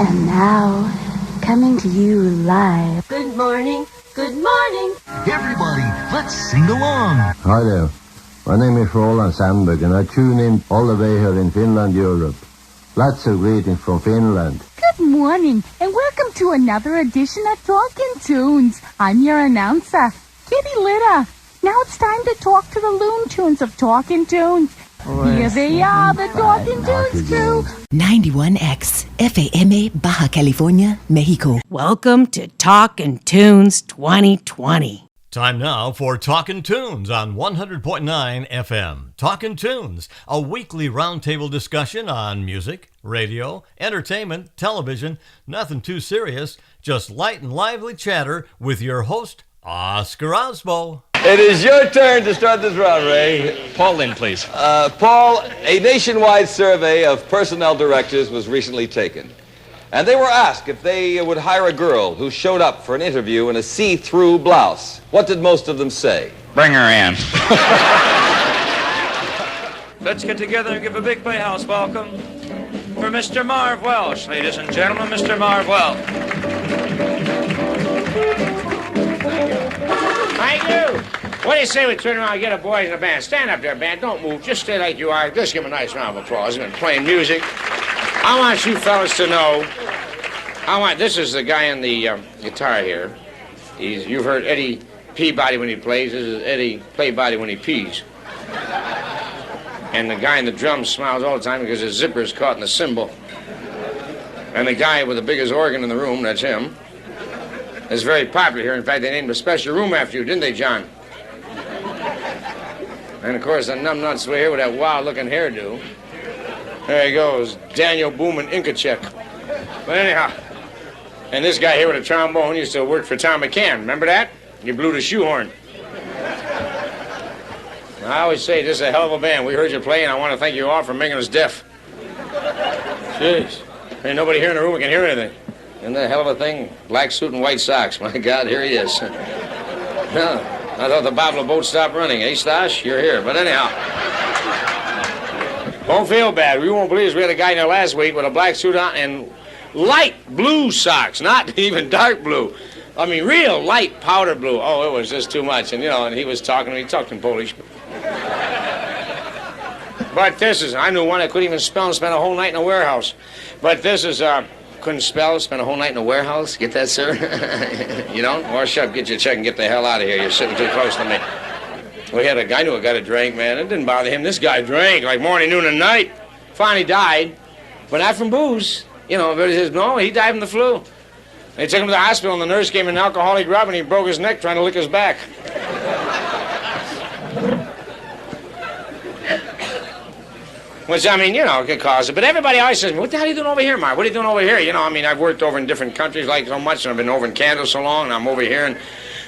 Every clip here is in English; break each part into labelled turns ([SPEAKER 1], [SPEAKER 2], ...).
[SPEAKER 1] And now, coming to you live.
[SPEAKER 2] Good morning, good morning.
[SPEAKER 3] Everybody, let's sing along.
[SPEAKER 4] Hi there. My name is Roland Sandberg, and I tune in all the way here in Finland, Europe. Lots of greetings from Finland.
[SPEAKER 5] Good morning, and welcome to another edition of Talking Tunes. I'm your announcer, Kitty Litter. Now it's time to talk to the Loon Tunes of Talking Tunes. Here they are, the Talking Tunes crew.
[SPEAKER 6] 91X, FAMA, Baja California, Mexico.
[SPEAKER 7] Welcome to Talkin' Tunes 2020.
[SPEAKER 8] Time now for Talkin' Tunes on 100.9 FM. Talkin' Tunes, a weekly roundtable discussion on music, radio, entertainment, television, nothing too serious, just light and lively chatter with your host, Oscar Osbo.
[SPEAKER 9] It is your turn to start this round, Ray.
[SPEAKER 10] Paul in, please.
[SPEAKER 9] Paul, a nationwide survey of personnel directors was recently taken. And they were asked if they would hire a girl who showed up for an interview in a see-through blouse. What did most of them say?
[SPEAKER 10] Bring her in.
[SPEAKER 11] Let's get together and give a big playhouse welcome for Mr. Marv Welsh. Ladies and gentlemen, Mr. Marv Welsh.
[SPEAKER 12] Thank you. What do you say we turn around and get a boys in the band? Stand up there, band. Don't move. Just stay like you are. Just give them a nice round of applause. They've been playing music. I want you fellas to know, this is the guy on the guitar here. You've heard Eddie Peabody when he plays. This is Eddie Playbody when he pees. And the guy in the drums smiles all the time because his zipper is caught in the cymbal. And the guy with the biggest organ in the room, that's him, is very popular here. In fact, they named a special room after you, didn't they, John? And, of course, the numbnuts were here with that wild-looking hairdo. There he goes, Daniel Boomin Inkachek. But anyhow, and this guy here with a trombone used to work for Tom McCann. Remember that? He blew the shoehorn. I always say, this is a hell of a band. We heard you play, and I want to thank you all for making us deaf. Jeez. Ain't nobody here in the room who can hear anything. Isn't that a hell of a thing? Black suit and white socks. My God, here he is. I thought the bottle boat stopped running. Hey, Stash, you're here. But anyhow, don't feel bad. We won't believe us. We had a guy in there last week with a black suit on and light blue socks, not even dark blue. I mean, real light powder blue. Oh, it was just too much. And, and he was talking to me. He talked in Polish. But this is, I knew one that couldn't even spell and spent a whole night in a warehouse. But this is, couldn't spell, spent a whole night in a warehouse. Get that, sir? You don't? Wash up, get your check, and get the hell out of here. You're sitting too close to me. We had a guy knew a guy that drank, man. It didn't bother him. This guy drank like morning, noon, and night. Finally died, but not from booze. Everybody says, no, he died from the flu. They took him to the hospital, and the nurse gave him an alcoholic rub, and he broke his neck trying to lick his back. Which, could cause it. But everybody always says, what the hell are you doing over here, Mark? What are you doing over here? I've worked over in different countries like so much, and I've been over in Canada so long, and I'm over here in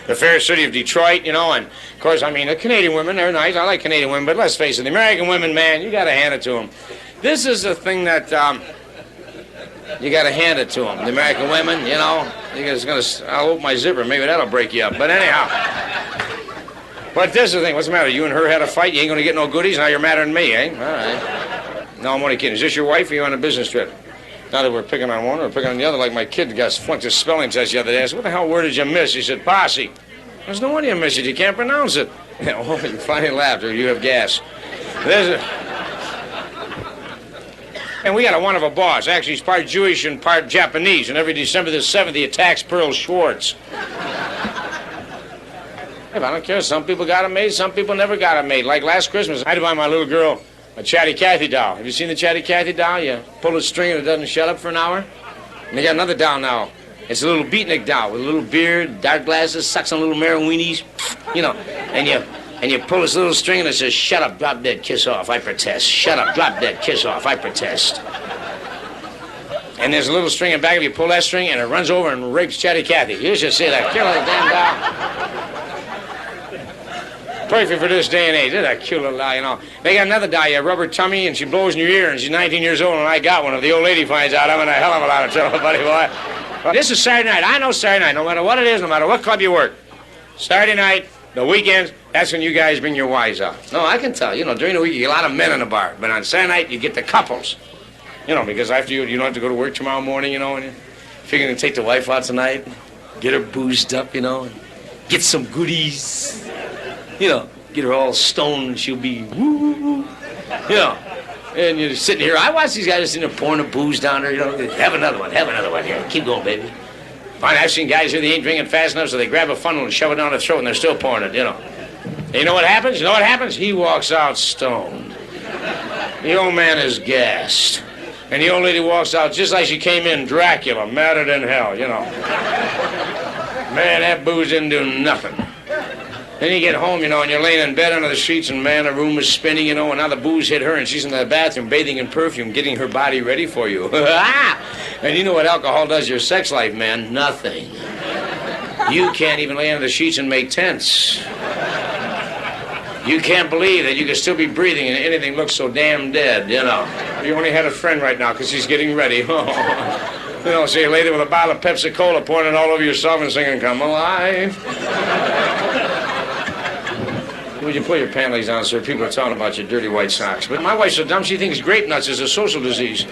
[SPEAKER 12] the fair city of Detroit, and of course, the Canadian women, they're nice. I like Canadian women, but let's face it, the American women, man, you got to hand it to them. This is the thing that, you got to hand it to them. The American women, I'll open my zipper, maybe that'll break you up. But anyhow, but this is the thing, what's the matter? You and her had a fight, you ain't going to get no goodies, now you're madder than me, eh? All right. No, I'm only kidding. Is this your wife or are you on a business trip? Now that we're picking on one or picking on the other, like my kid got flunked his spelling test the other day. I said, what the hell word did you miss? He said, posse. There's no wonder you miss it. You can't pronounce it. Oh, you finally laughed, or you have gas. And we got one of a boss. Actually, he's part Jewish and part Japanese. And every December the 7th, he attacks Pearl Schwartz. Hey, I don't care. Some people got them made. Some people never got them made. Like last Christmas, I had to buy my little girl a Chatty Cathy doll. Have you seen the Chatty Cathy doll? You pull a string and it doesn't shut up for an hour. And they got another doll now. It's a little beatnik doll with a little beard, dark glasses, sucks on little marijuinis, and you pull this little string and it says, shut up, drop dead, kiss off, I protest. Shut up, drop dead, kiss off, I protest. And there's a little string in back of you, pull that string and it runs over and rapes Chatty Cathy. You should see that killer damn doll. Perfect for this day and age. Isn't that cute little doll, They got another doll, rubber tummy, and she blows in your ear, and she's 19 years old, and I got one. If the old lady finds out, I'm in a hell of a lot of trouble, buddy boy. But this is Saturday night. I know Saturday night, no matter what it is, no matter what club you work. Saturday night, the weekends, that's when you guys bring your wives out. No, I can tell. During the week, you get a lot of men in the bar. But on Saturday night, you get the couples. You know, because after you don't have to go to work tomorrow morning, you know, and you're figuring to take the wife out tonight, get her boozed up, you know, and get some goodies. You know, get her all stoned and she'll be woo. You know, and you're sitting here. I watch these guys just sitting there pouring the booze down there, you know. Have another one here. Keep going, baby. Fine, I've seen guys here, they ain't drinking fast enough, so they grab a funnel and shove it down their throat and they're still pouring it, you know. And you know what happens? He walks out stoned. The old man is gassed. And the old lady walks out just like she came in, Dracula, madder than hell, you know. Man, that booze didn't do nothing. Then you get home, you know, and you're laying in bed under the sheets, and man, the room is spinning, you know, and now the booze hit her, and she's in the bathroom bathing in perfume, getting her body ready for you. And you know what alcohol does to your sex life, man? Nothing. You can't even lay under the sheets and make tents. You can't believe that you can still be breathing and anything looks so damn dead, you know. You only had a friend right now because he's getting ready. You know, so you lay there with a bottle of Pepsi-Cola, pouring it all over yourself and singing, "Come Alive." Would you put your panties on, sir? People are talking about your dirty white socks. But my wife's so dumb, she thinks grape nuts is a social disease.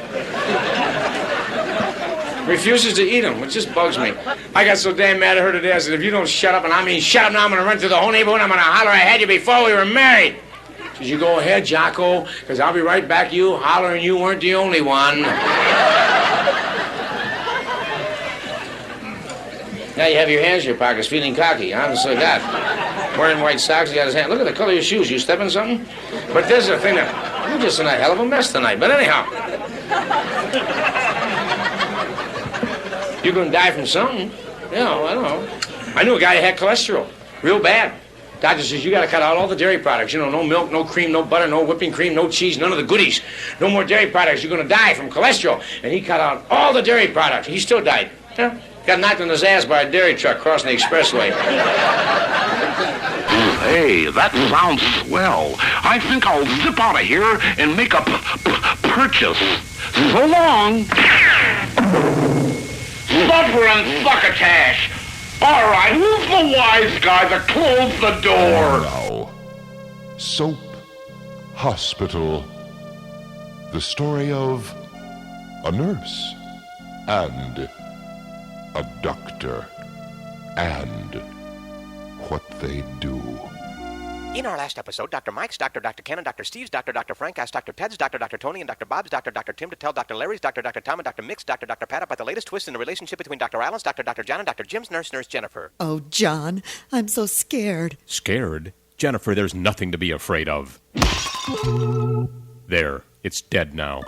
[SPEAKER 12] Refuses to eat them, which just bugs me. I got so damn mad at her today, I said, if you don't shut up, and I mean shut up now, I'm going to run through the whole neighborhood, I'm going to holler I had you before we were married. She said, you go ahead, Jocko, because I'll be right back you, hollering you weren't the only one. Now you have your hands in your pockets, feeling cocky, honestly, God. Wearing white socks, he got his hand. Look at the color of your shoes. You stepping something? But this is the thing that, you're just in a hell of a mess tonight. But anyhow. You're going to die from something. You know, I don't know. I knew a guy who had cholesterol. Real bad. Doctor says, you got to cut out all the dairy products. You know, no milk, no cream, no butter, no whipping cream, no cheese, none of the goodies. No more dairy products. You're going to die from cholesterol. And he cut out all the dairy products. He still died. Yeah. Got knocked on his ass by a dairy truck crossing the expressway.
[SPEAKER 10] Hey, that sounds swell. I think I'll zip out of here and make a purchase. So long. Suffer and succotash. All right, who's the wise guy that closed the door?
[SPEAKER 13] Now, Soap Hospital. The story of a nurse and a doctor and what they do.
[SPEAKER 14] In our last episode, Dr. Mike's, Dr. Ken, and Dr. Steve's, Dr. Frank asked Dr. Ted's, Dr. Tony, and Dr. Bob's, Dr. Tim to tell Dr. Larry's, Dr. Tom, and Dr. Mick's, Dr. Pat about the latest twist in the relationship between Dr. Allen's, Dr. John, and Dr. Jim's nurse Jennifer.
[SPEAKER 6] Oh, John, I'm so scared.
[SPEAKER 15] Scared? Jennifer, there's nothing to be afraid of. There, it's dead now.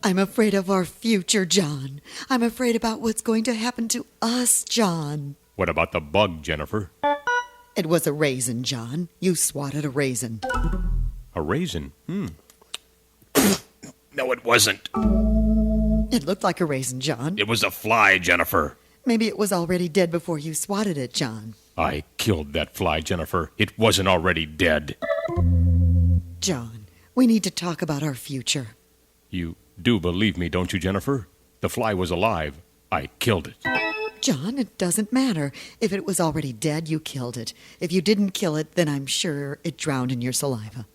[SPEAKER 6] I'm afraid of our future, John. I'm afraid about what's going to happen to us, John.
[SPEAKER 15] What about the bug, Jennifer?
[SPEAKER 6] It was a raisin, John. You swatted a raisin.
[SPEAKER 15] A raisin? No, it wasn't.
[SPEAKER 6] It looked like a raisin, John.
[SPEAKER 15] It was a fly, Jennifer.
[SPEAKER 6] Maybe it was already dead before you swatted it, John.
[SPEAKER 15] I killed that fly, Jennifer. It wasn't already dead.
[SPEAKER 6] John, we need to talk about our future.
[SPEAKER 15] You do believe me, don't you, Jennifer? The fly was alive. I killed it.
[SPEAKER 6] John, it doesn't matter. If it was already dead, you killed it. If you didn't kill it, then I'm sure it drowned in your saliva.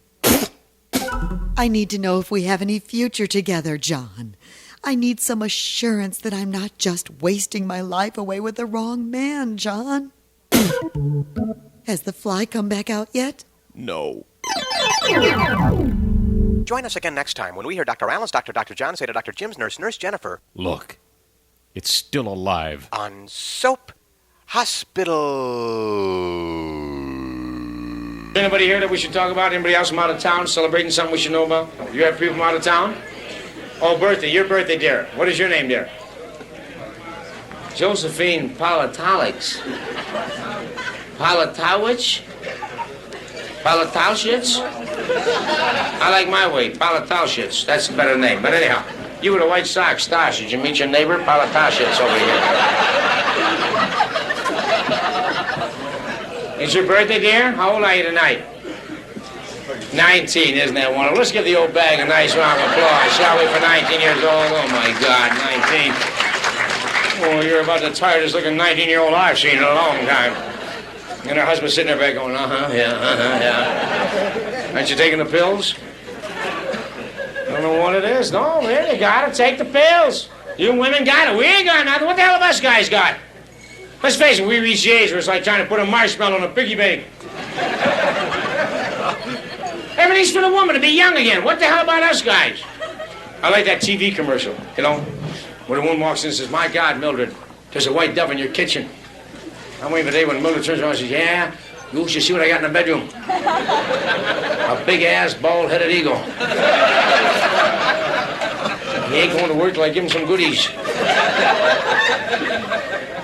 [SPEAKER 6] I need to know if we have any future together, John. I need some assurance that I'm not just wasting my life away with the wrong man, John. Has the fly come back out yet?
[SPEAKER 15] No.
[SPEAKER 14] Join us again next time when we hear Dr. Allen's, Dr. John say to Dr. Jim's nurse Jennifer.
[SPEAKER 15] Look, it's still alive.
[SPEAKER 14] On Soap Hospital.
[SPEAKER 12] Anybody here that we should talk about? Anybody else from out of town celebrating something we should know about? You have people from out of town? Oh, birthday. Your birthday, dear. What is your name, dear? Josephine Palatowicz. Palatowicz? Palatowschitz? I like my way, Palatowschitz. That's a better name. But anyhow, you with a white sock, Stash. Did you meet your neighbor? Palatowschitz over here. It's your birthday, dear? How old are you tonight? 19, isn't that wonderful? Let's give the old bag a nice round of applause, shall we, for 19 years old? Oh, my God, 19. Oh, you're about the tiredest looking 19-year-old I've seen in a long time. And her husband's sitting there back going, yeah. Aren't you taking the pills? Don't know what it is. No, man, you gotta take the pills. You women got it. We ain't got nothing. What the hell have us guys got? Let's face it, we reach the age where it's like trying to put a marshmallow in a piggy bank. Everything's for the woman to be young again. What the hell about us guys? I like that TV commercial, you know, where the woman walks in and says, "My God, Mildred, there's a white dove in your kitchen." I'm waiting for the day when Mildred turns around and says, "Yeah, you should see what I got in the bedroom. A big-ass, bald-headed eagle. He ain't going to work till I give him some goodies."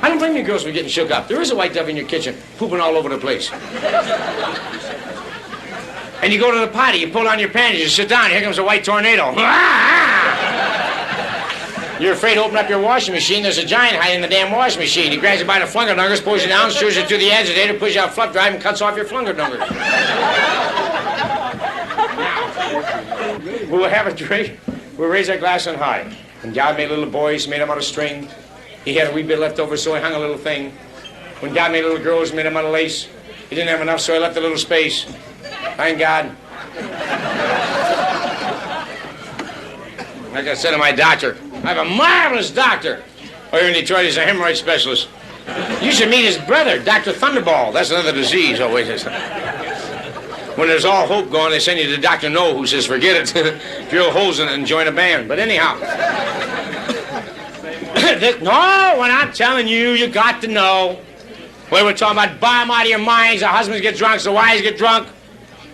[SPEAKER 12] I don't blame you girls for getting shook up. There is a white dove in your kitchen, pooping all over the place. And you go to the potty, you pull on your panties, you sit down, here comes a white tornado. You're afraid to open up your washing machine, there's a giant hiding in the damn washing machine. He grabs you by the flungerdungers, pulls you down, shoves you to the agitator, pushes you out fluff drive, and cuts off your flungerdungers. We'll have a drink. We'll raise our glass on high. And God made little boys, made them out of string. He had a wee bit left over, so he hung a little thing. When God made little girls, made them out of lace. He didn't have enough, so he left a little space. Thank God. Like I said to my doctor, I have a marvelous doctor. Oh, here in Detroit, he's a hemorrhoid specialist. You should meet his brother, Dr. Thunderball. That's another disease. Oh, wait a second. When there's all hope gone, they send you to Dr. No, who says, forget it, drill holes in it and join a band. But anyhow. No, when I'm telling you, you got to know. Well, we're talking about bomb out of your minds. The husbands get drunk, so wives get drunk.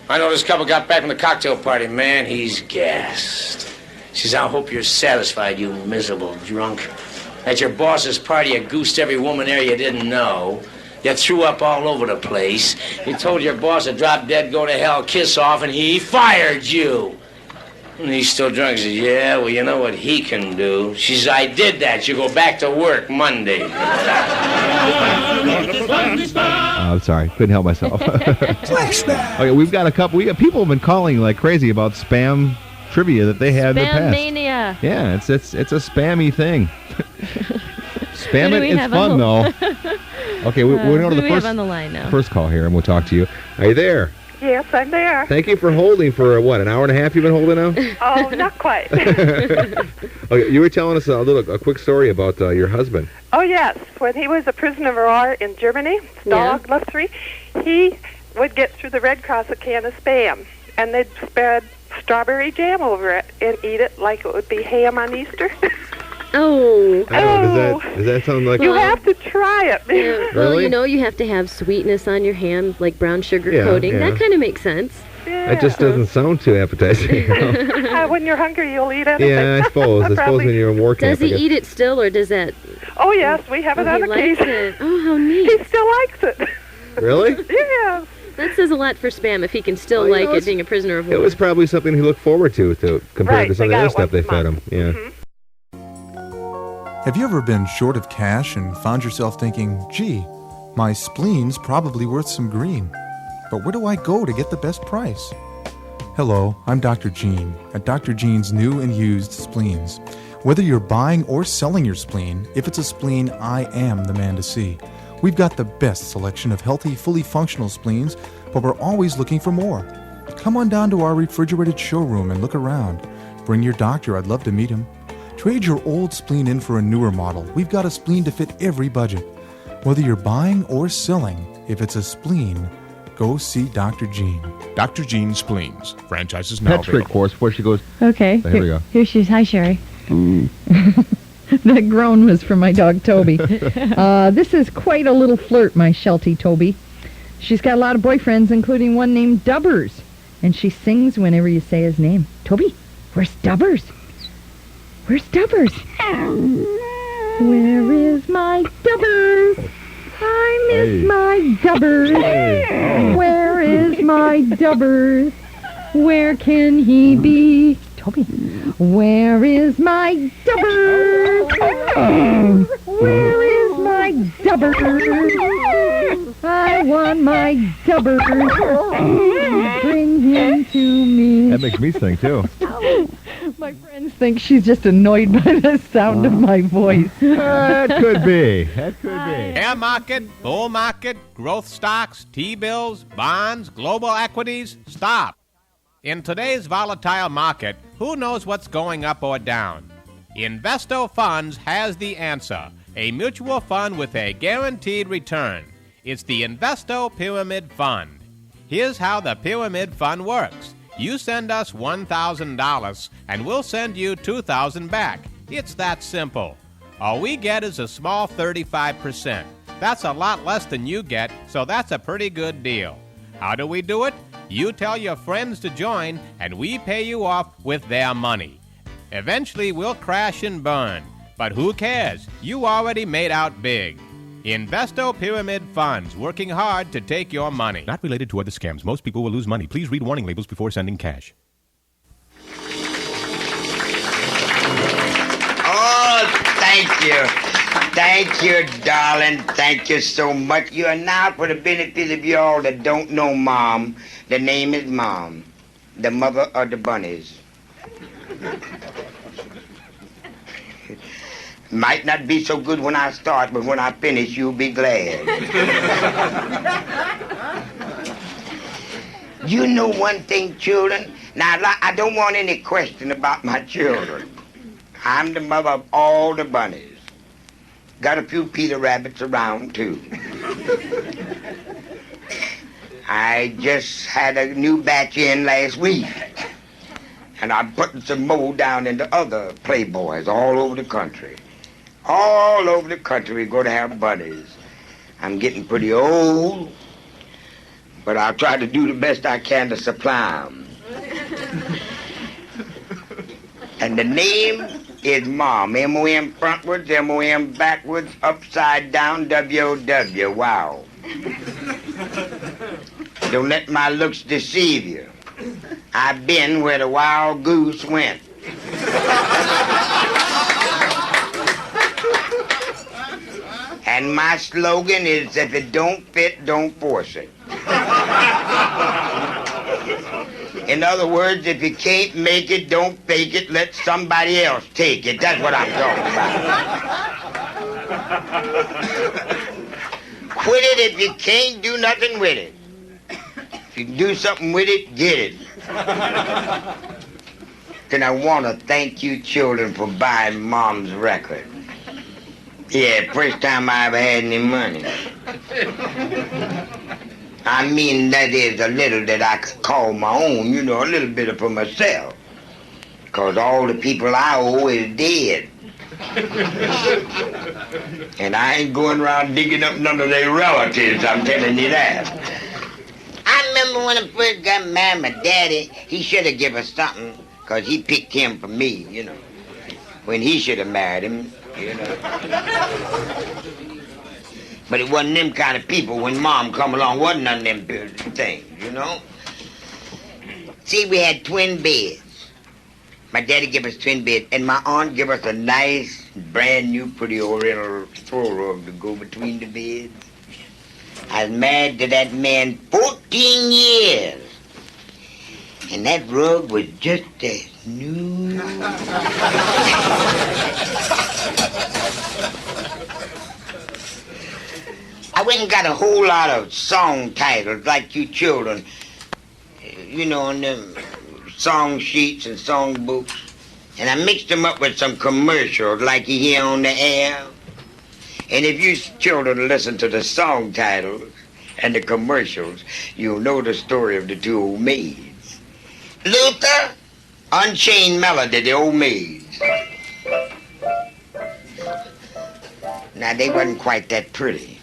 [SPEAKER 12] I know this couple got back from the cocktail party. Man, he's gassed. She says, I hope you're satisfied, you miserable drunk. At your boss's party, you goosed every woman there you didn't know. You threw up all over the place. You told your boss to drop dead, go to hell, kiss off, and he fired you. And he's still drunk. He says, yeah, well, you know what he can do. She says, I did that. You go back to work Monday.
[SPEAKER 16] I'm sorry, couldn't help myself. Okay, we've got people have been calling like crazy about spam trivia that they had in the past.
[SPEAKER 17] Spam mania.
[SPEAKER 16] Yeah, it's a spammy thing. Spam it, it's fun though. Okay, we're going to the
[SPEAKER 17] on the line now?
[SPEAKER 16] First call here, and we'll talk to you. Are you there?
[SPEAKER 18] Yes, I'm there.
[SPEAKER 16] Thank you for holding for, what, an hour and a half you've been holding now?
[SPEAKER 18] Oh, not quite.
[SPEAKER 16] Okay, you were telling us a quick story about your husband.
[SPEAKER 18] Oh, yes. When he was a prisoner of war in Germany, Stalag, he would get through the Red Cross a can of Spam, and they'd spread strawberry jam over it and eat it like it would be ham on Easter.
[SPEAKER 17] Oh.
[SPEAKER 16] Does that sound like...
[SPEAKER 18] You have to try it.
[SPEAKER 17] Yeah. Well, you know, you have to have sweetness on your ham, like brown sugar coating.
[SPEAKER 16] Yeah.
[SPEAKER 17] That kind of makes sense.
[SPEAKER 18] Yeah.
[SPEAKER 16] It just doesn't sound too appetizing. You know?
[SPEAKER 18] When you're hungry, you'll eat anything.
[SPEAKER 16] Yeah, I suppose. When you're in war camp.
[SPEAKER 17] Does he eat it still, or does that...
[SPEAKER 18] Oh, yes, we have it on occasion.
[SPEAKER 17] Oh, how neat.
[SPEAKER 18] He still likes it.
[SPEAKER 16] Really?
[SPEAKER 18] Yeah.
[SPEAKER 17] That says a lot for Spam, if he can still like it being a prisoner of war.
[SPEAKER 16] It was probably something he looked forward to compared to some of the other stuff they fed him. Yeah.
[SPEAKER 18] Mm-hmm.
[SPEAKER 19] Have you ever been short of cash and found yourself thinking, gee, my spleen's probably worth some green, but where do I go to get the best price? Hello, I'm Dr. Gene at Dr. Gene's new and used spleens. Whether you're buying or selling your spleen, if it's a spleen, I am the man to see. We've got the best selection of healthy, fully functional spleens, but we're always looking for more. Come on down to our refrigerated showroom and look around. Bring your doctor, I'd love to meet him. Trade your old spleen in for a newer model. We've got a spleen to fit every budget. Whether you're buying or selling, if it's a spleen, go see Dr. Gene.
[SPEAKER 15] Dr. Gene Spleens. Franchises now
[SPEAKER 16] Pet trick course before she goes.
[SPEAKER 20] Okay.
[SPEAKER 16] Here we go.
[SPEAKER 20] Here she is. Hi, Sherry. That groan was from my dog, Toby. This is quite a little flirt, my Sheltie Toby. She's got a lot of boyfriends, including one named Dubbers. And she sings whenever you say his name. Toby, where's Dubbers? Where's Dubbers? Where is my Dubbers? I miss my Dubbers. Where is my Dubbers? Where can he be? Toby, where is my Dubbers? Where is my Dubbers? I want my Dubbers. Bring him to me.
[SPEAKER 16] That makes me sing, too.
[SPEAKER 20] My friends think she's just annoyed by the sound of my voice.
[SPEAKER 16] That could be.
[SPEAKER 21] Air market, bull market, growth stocks, T-bills, bonds, global equities. Stop. In today's volatile market, who knows what's going up or down? Investo Funds has the answer. A mutual fund with a guaranteed return. It's the Investo Pyramid Fund. Here's how the Pyramid Fund works. You send us $1,000 and we'll send you $2,000 back. It's that simple. All we get is a small 35%. That's a lot less than you get, so that's a pretty good deal. How do we do it? You tell your friends to join and we pay you off with their money. Eventually we'll crash and burn. But who cares? You already made out big. Investo Pyramid Funds, working hard to take your money.
[SPEAKER 15] Not related to other scams. Most people will lose money. Please read warning labels before sending cash.
[SPEAKER 1] Oh, thank you. Thank you, darling. Thank you so much. You are now, for the benefit of you all that don't know Mom, the name is Mom, the mother of the bunnies. Might not be so good when I start, but when I finish, you'll be glad. You know one thing, children? Now, I don't want any question about my children. I'm the mother of all the bunnies. Got a few Peter Rabbits around, too. I just had a new batch in last week. And I'm putting some more down into other playboys all over the country. All over the country we're going to have bunnies. I'm getting pretty old, but I'll try to do the best I can to supply them. And the name is Mom. M-O-M frontwards, M-O-M backwards, upside down, W-O-W. Wow. Don't let my looks deceive you. I've been where the wild goose went. And my slogan is, if it don't fit, don't force it. In other words, if you can't make it, don't fake it, let somebody else take it. That's what I'm talking about. Quit it if you can't do nothing with it. If you can do something with it, get it. Then I want to thank you children for buying Mom's record. Yeah, first time I ever had any money. I mean, that is a little that I could call my own, you know, a little bit for myself. Because all the people I owe is dead. And I ain't going around digging up none of their relatives, I'm telling you that. I remember when I first got married, my daddy, he should have given us something, because he picked him for me, you know, when he should have married him. You know. But it wasn't them kind of people when Mom come along, wasn't none of them things, you know. See, we had twin beds. My daddy gave us twin beds, and my aunt gave us a nice, brand new, pretty oriental throw rug to go between the beds. I was married to that man 14 years. And that rug was just as new. I went and got a whole lot of song titles like you children, you know, on them song sheets and song books. And I mixed them up with some commercials like you hear on the air. And if you children listen to the song titles and the commercials, you'll know the story of the two old maids. Luther, Unchained Melody, the old maids. Now, they wasn't quite that pretty.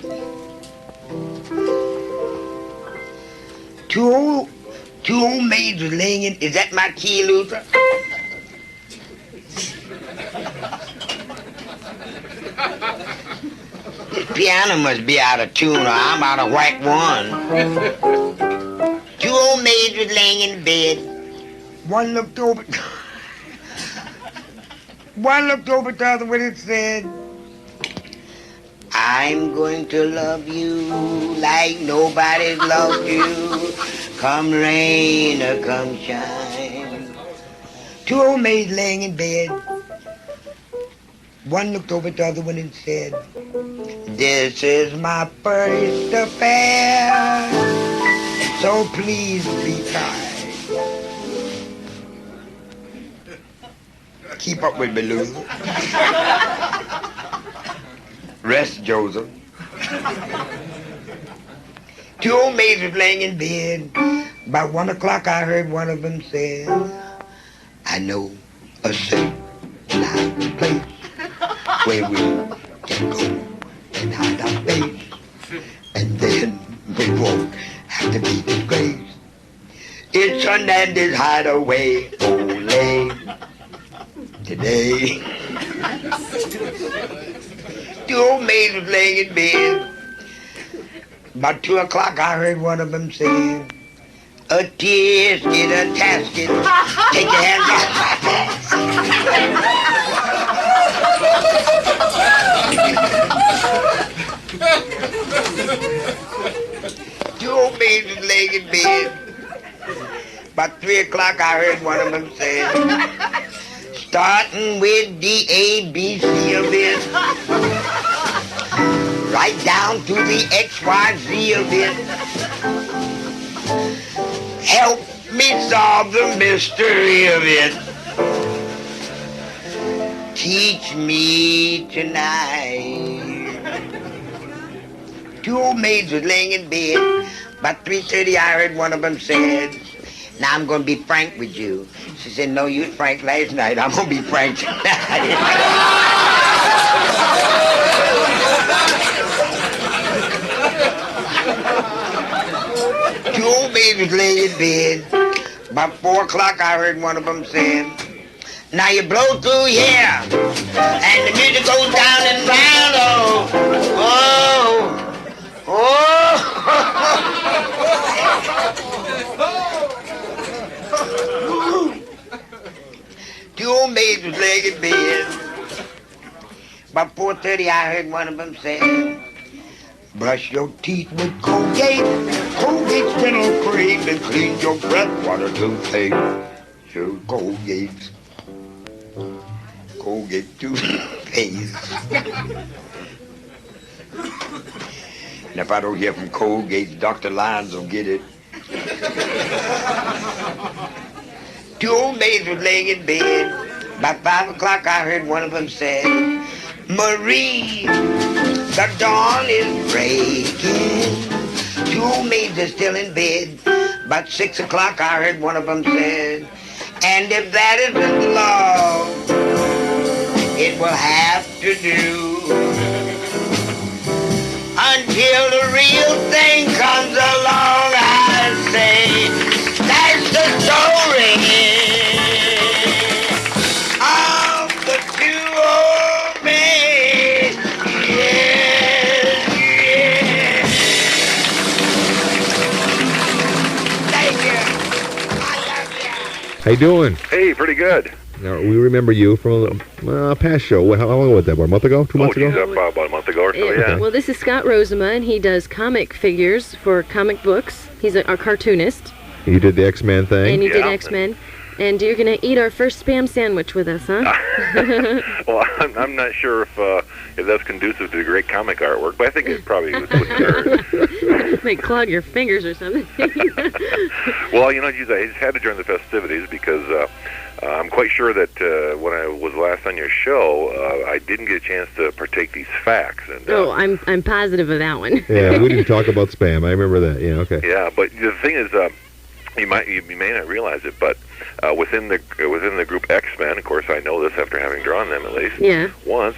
[SPEAKER 1] Two old maids was laying in... Is that my key, Luther? This piano must be out of tune, or I'm out of whack one. Two old maids was laying in bed. One looked over at the other one and said, I'm going to love you like nobody's loved you. Come rain or come shine. Two old maids laying in bed. One looked over at the other one and said, this is my first affair, so please be kind. Keep up with me, Lou. Rest, Joseph. Two old maids was laying in bed. About 1 o'clock, I heard one of them say, I know a safe nice place where we can go and hide our face, and then we won't have to be disgraced. It's Hernandez Hideaway, ole, today. Two old maids was laying in bed. About 2 o'clock, I heard one of them say, a tisket, a tasket, take your hands off my face. Two old maids was laying in bed. About 3 o'clock, I heard one of them say, starting with the ABC of it, right down to the XYZ of it. Help me solve the mystery of it. Teach me tonight. Two old maids was laying in bed. About 3:30, I heard one of them said, now I'm going to be frank with you. She said, no, you was frank last night. I'm going to be frank tonight. Two old maids was laying in bed. About 4 o'clock, I heard one of them saying, now you blow through here, and the music goes down and round, oh, oh, oh. Two old maids was laying in bed. About 4:30, I heard one of them say, brush your teeth with Colgate. Colgate's dental cream that cleans your breath. Water toothpaste. Sure, Colgate. Colgate toothpaste. And if I don't hear from Colgate, Dr. Lyons will get it. Two old maids was laying in bed. About 5 o'clock, I heard one of them say, Marie, the dawn is breaking. Two old maids are still in bed. About 6 o'clock, I heard one of them said, and if that isn't love, it will have to do until the real thing comes along. I say, that's the story of the two old maids. Yes, yes. Thank you. I love you.
[SPEAKER 16] How you doing?
[SPEAKER 2] Hey, pretty good.
[SPEAKER 16] Now, we remember you from a past show. How long was that? About a month ago? 2 months ago?
[SPEAKER 2] About a month ago or so, yeah.
[SPEAKER 17] Well, this is Scott Rosema, and he does comic figures for comic books. He's a cartoonist.
[SPEAKER 16] You did the X-Men thing?
[SPEAKER 17] And you did X-Men. And you're going to eat our first Spam sandwich with us, huh?
[SPEAKER 2] Well, I'm not sure if that's conducive to great comic artwork, but I think it probably wouldn't hurt.
[SPEAKER 17] Might clog your fingers or something.
[SPEAKER 2] Well, you know, geez, I just had to join the festivities because I'm quite sure that when I was last on your show, I didn't get a chance to partake these facts. And,
[SPEAKER 17] I'm positive of that one.
[SPEAKER 16] Yeah, we didn't talk about Spam. I remember that. Yeah, okay.
[SPEAKER 2] Yeah, but the thing is, you may not realize it, but within the group X-Men, of course, I know this after having drawn them at least once.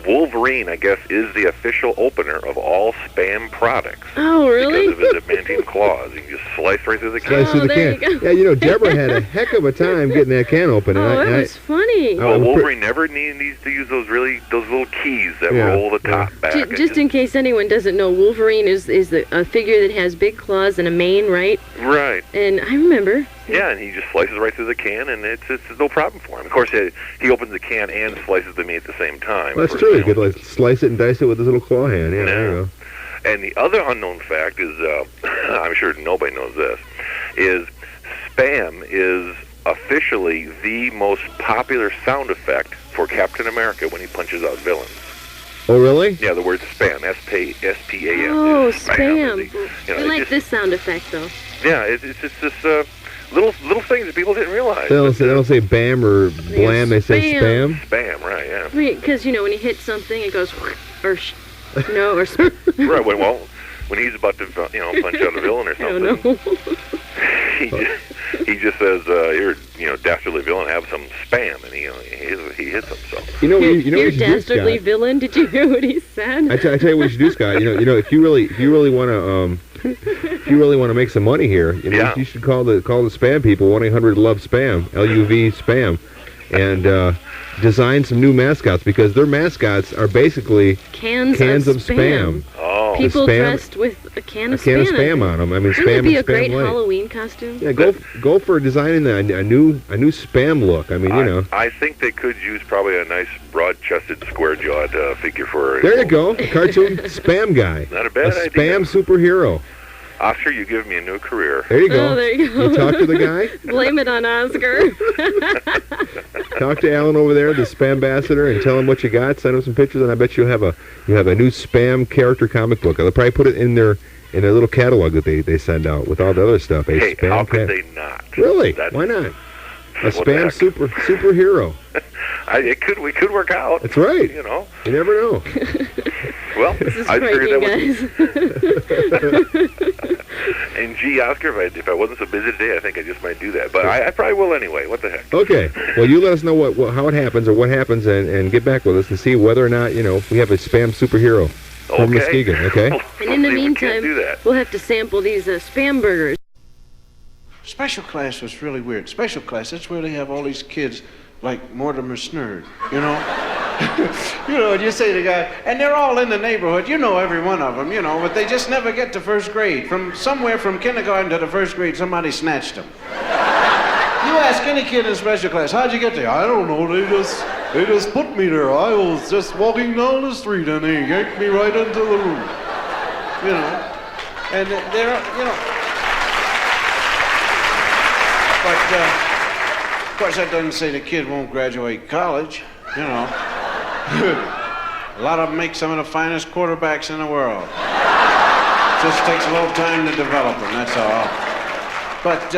[SPEAKER 2] Wolverine, I guess, is the official opener of all Spam products.
[SPEAKER 17] Oh, really?
[SPEAKER 2] Because of his adamantine claws. You can just slice right through the can.
[SPEAKER 16] Slice through the can. Yeah, you know, Deborah had a heck of a time getting that can open.
[SPEAKER 17] Oh, that was funny.
[SPEAKER 2] Well, Wolverine never needs to use those little keys that roll the top back.
[SPEAKER 17] Just in case anyone doesn't know, Wolverine is a figure that has big claws and a mane, right?
[SPEAKER 2] Right.
[SPEAKER 17] And I remember.
[SPEAKER 2] Yeah, and he just slices right through the can, and it's no problem for him. Of course, he opens the can and slices the meat at the same time.
[SPEAKER 16] Well, that's true. You could like slice it and dice it with his little claw hand. Yeah, there you go.
[SPEAKER 2] And the other unknown fact is, I'm sure nobody knows this, is Spam is officially the most popular sound effect for Captain America when he punches out villains.
[SPEAKER 16] Oh, really?
[SPEAKER 2] Yeah, the word spam, S-P-A-M.
[SPEAKER 17] Oh, spam.
[SPEAKER 2] I
[SPEAKER 17] like this sound effect, though.
[SPEAKER 2] Yeah, it's just this little things that people didn't realize.
[SPEAKER 16] They don't say bam or blam. They say spam.
[SPEAKER 2] Spam, right? Yeah.
[SPEAKER 17] Because when you hit something, it goes or
[SPEAKER 2] right. Well, when he's about to punch out a villain or something,
[SPEAKER 17] I don't know.
[SPEAKER 2] he just says, "You're dastardly villain, have some spam," and he hits him. So
[SPEAKER 17] you're dastardly villain. Did you hear what he said?
[SPEAKER 16] I tell you what you should do, Scott. If you really want to make some money here, you should call the spam people 1-800-LOVE-SPAM, LUV spam, and design some new mascots, because their mascots are basically
[SPEAKER 17] cans of spam.
[SPEAKER 2] Oh,
[SPEAKER 17] people dressed with a can of
[SPEAKER 16] spam on them. I mean,
[SPEAKER 17] Wouldn't
[SPEAKER 16] spam
[SPEAKER 17] it be
[SPEAKER 16] and
[SPEAKER 17] a great
[SPEAKER 16] light.
[SPEAKER 17] Halloween costume?
[SPEAKER 16] Yeah, go for designing a new spam look. I mean,
[SPEAKER 2] I think they could use probably a nice broad-chested, square-jawed figure for.
[SPEAKER 16] There you go, a cartoon spam guy.
[SPEAKER 2] Not a bad idea.
[SPEAKER 16] Spam superhero.
[SPEAKER 2] Oscar, you give me a new career.
[SPEAKER 16] There you go.
[SPEAKER 17] Oh, there you go.
[SPEAKER 16] You talk to the guy.
[SPEAKER 17] Blame it on Oscar.
[SPEAKER 16] Talk to Alan over there, the spam ambassador, and tell him what you got. Send him some pictures, and I bet you have a new spam character comic book. They'll probably put it in their little catalog that they send out with all the other stuff.
[SPEAKER 2] Hey, how could they not?
[SPEAKER 16] Really? Why not? A spam superhero.
[SPEAKER 2] We could work out.
[SPEAKER 16] That's right.
[SPEAKER 2] You know.
[SPEAKER 16] You never know.
[SPEAKER 2] Well, I figured that
[SPEAKER 17] was.
[SPEAKER 2] And gee, Oscar, if I wasn't so busy today, I think I just might do that. But I probably will anyway. What the heck?
[SPEAKER 16] Okay. Well, you let us know how it happens or what happens, and get back with us and see whether or not we have a spam superhero from Muskegon. Okay.
[SPEAKER 17] And in the meantime, we'll have to sample these spam burgers.
[SPEAKER 3] Special class was really weird. Special class, that's where they have all these kids like Mortimer Snerd, and you say to the guy, and they're all in the neighborhood, every one of them, but they just never get to first grade. From kindergarten to the first grade, somebody snatched them. You ask any kid in special class, how'd you get there? I don't know, they just put me there. I was just walking down the street and they yanked me right into the room. And they're, But, of course, that doesn't say the kid won't graduate college, A lot of them make some of the finest quarterbacks in the world. Just takes a little time to develop them, that's all. But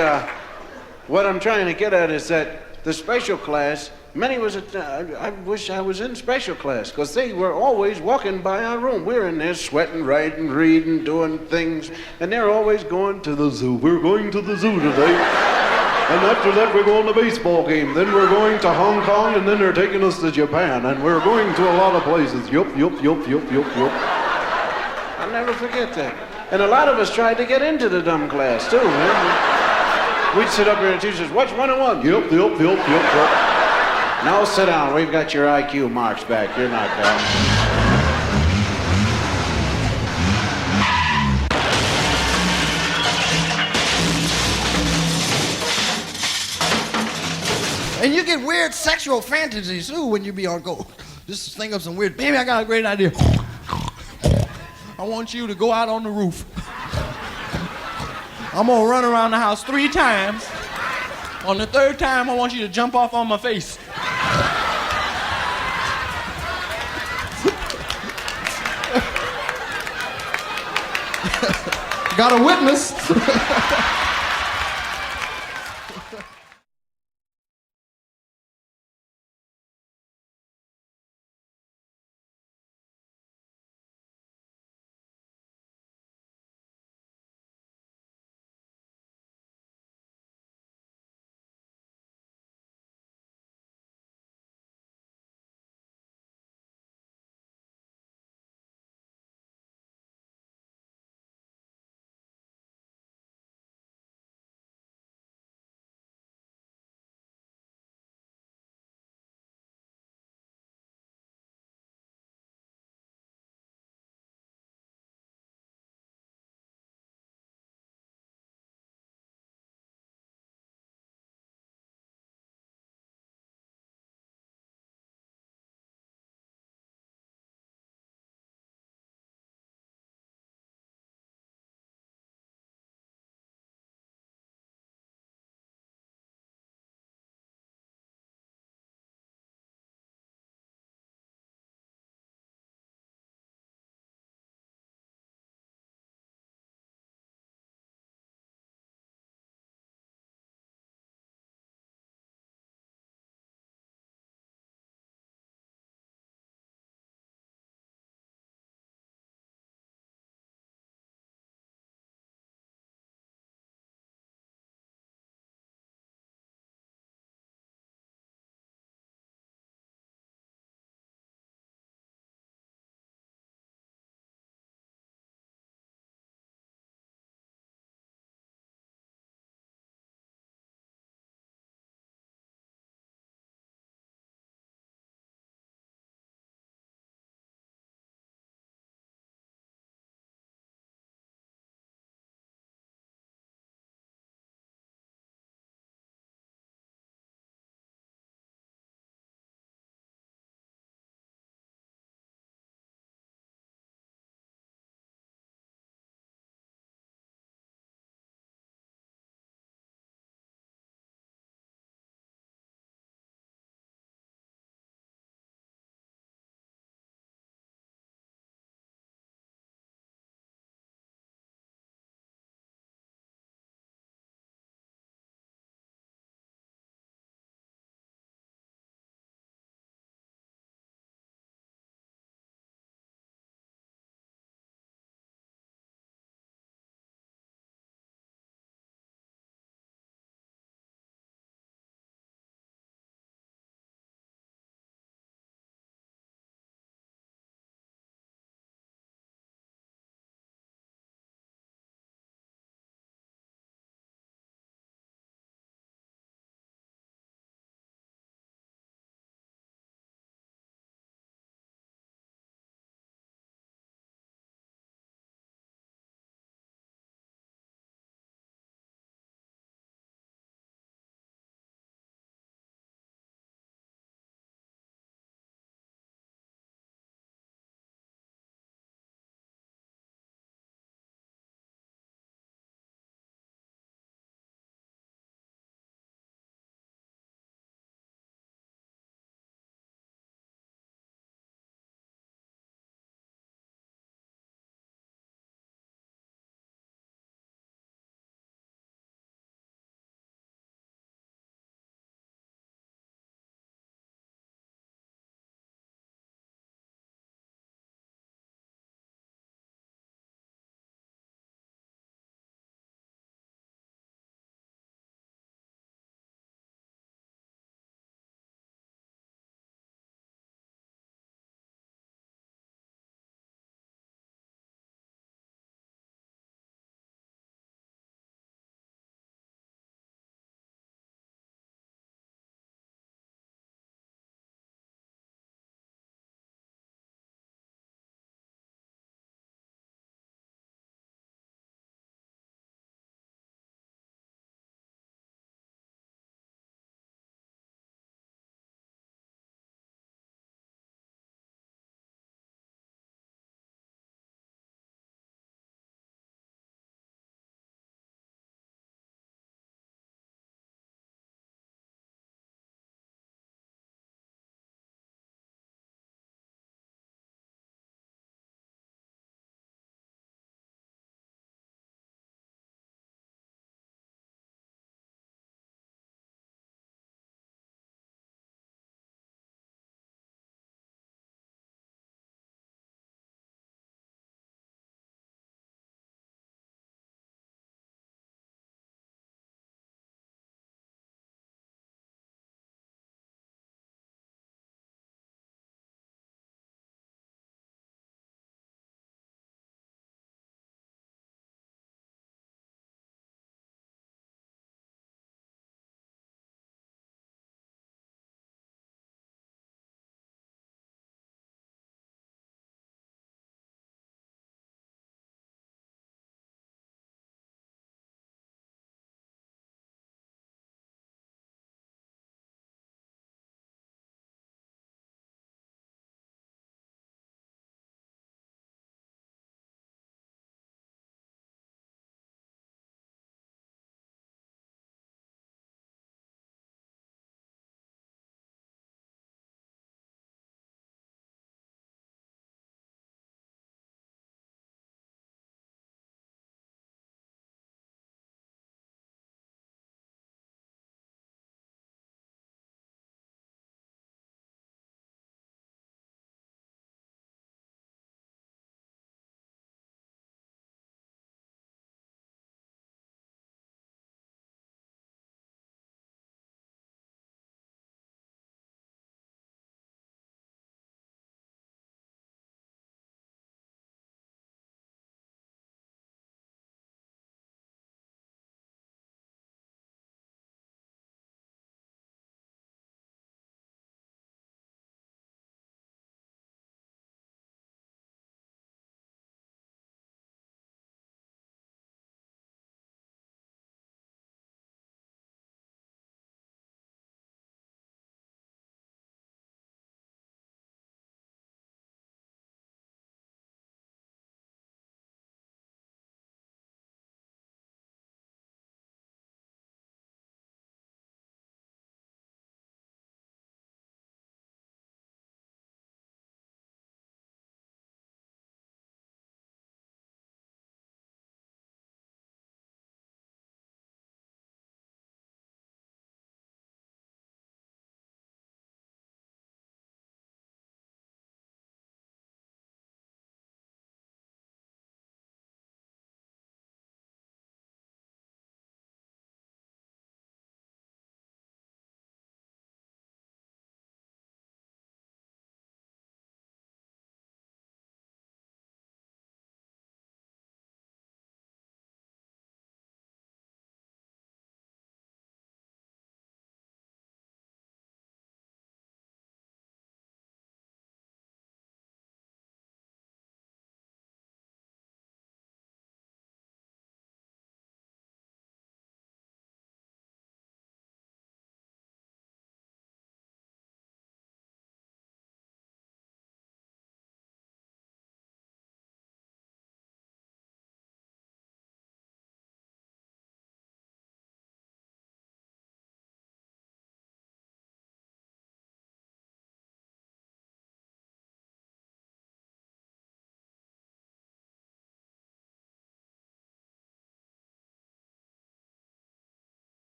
[SPEAKER 3] what I'm trying to get at is that the special class, I wish I was in special class, because they were always walking by our room. We're in there sweating, writing, reading, doing things, and they're always going to the zoo. We're going to the zoo today. And after that, we're going to a baseball game. Then we're going to Hong Kong, and then they're taking us to Japan. And we're going to a lot of places. Yup. I'll never forget that. And a lot of us tried to get into the dumb class, too, man. We'd sit up here and the teacher says, what's 101? Yup. Now sit down. We've got your IQ marks back. You're not down.
[SPEAKER 22] And you get weird sexual fantasies, too, when you be on go. Just think of some weird, baby, I got a great idea. I want you to go out on the roof. I'm gonna run around the house 3 times. On the 3rd time, I want you to jump off on my face. Got a witness.